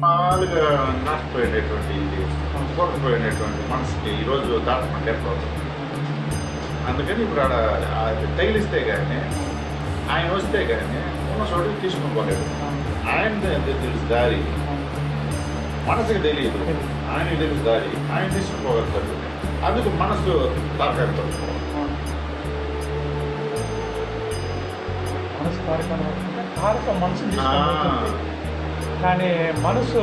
మామూలుగా నష్టపోయినటువంటి కోల్పోయినటువంటి మనసుకి ఈరోజు దాటమంటే ప్రాబ్లం. అందుకని ఇప్పుడు ఆడ తగిలిస్తే కానీ ఆయన వస్తే కానీ ఉన్న చోటుకి తీసుకుని పోలేదు. ఆయన తెలుసు దారి, మనసుకి తెలియదు, ఆయనకి తెలుసు దారి, ఆయన తీసుకుని పోగలుగుతాడు. అందుకు మనసు తారకాలతో మనసు తారకం మనసు కానీ మనసు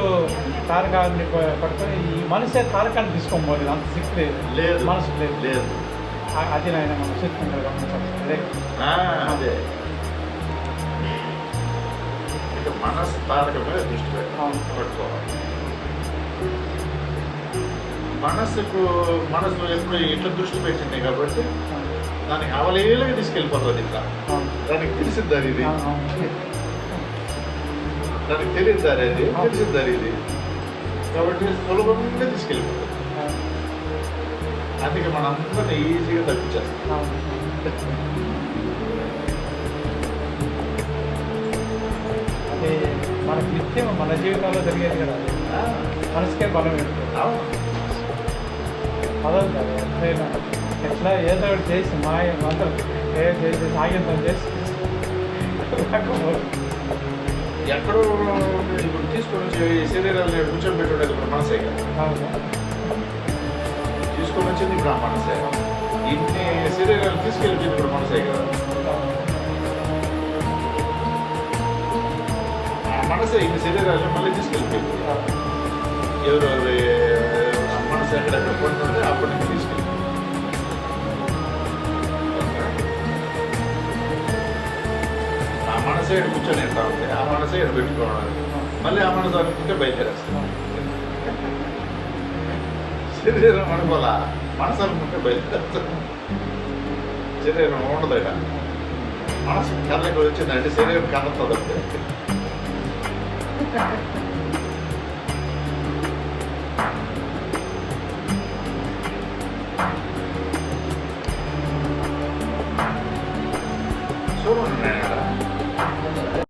తారకాన్ని పట్టుకొని ఈ మనసే తారకాన్ని తీసుకోబోలేదు. అంత శక్తి లేదు, మనసు లేదు. లేదు. అది నాయన మనం చెప్తుంటారు గమనించాలి. అదే ఇక మనసు తారకం మీద దృష్టి పెట్టుకోవాలి. మనసు ఎప్పుడు ఇట్లా దృష్టి పెట్టింది కాబట్టి దానికి అవలేలుగా తీసుకెళ్ళిపోతుంది. ఇట్లా దానికి తెలిసిద్దారు ఇది, దానికి తెలియదారు అది, తెలిసిద్దారు ఇది కాబట్టి సులభంగా తీసుకెళ్ళిపోతుంది. అందుకే మనం అందరినీ ఈజీగా తగ్గించేస్తాం. అది మనకి నిత్యం మన జీవితంలో జరిగేది కదా. మనసుకే బలం పెడుతుంది. పదవి కదా ఎంతైనా ఎట్లా ఏదో ఒకటి చేసి మాయ మంత్రం చేసి సాగింతం చేసి ఎక్కడో ఇప్పుడు తీసుకొని వచ్చి శరీరాన్ని కూర్చోబెట్టుకోవడానికి ఇప్పుడు మనసే కదా. తీసుకొని వచ్చింది ఇప్పుడు ఆ మనసే. ఇన్ని శరీరాలు తీసుకెళ్ళిపోయింది ఇప్పుడు మనసే కదా. ఆ మనసే ఇన్ని శరీరాలు మళ్ళీ తీసుకెళ్ళిపోయింది. ఎవరు మనసు ఎక్కడెక్కడ పడుతుంటే అప్పటి నుంచి తీసుకెళ్ళిపోయింది. ఆ మనసే కూర్చొని ఎంత ఉంటే ఆ మనసే పెట్టుకోవడం, మళ్ళీ ఆ మనసు అనుకుంటే బయలుదేరేస్తాం. శరీరం అనుకోవాలా, మనసు అనుకుంటే బయలుదేరేస్తాం. శరీరం ఉండదు. మనసు కళ్ళకి వచ్చిందంటే శరీరం కదులుతుందంటే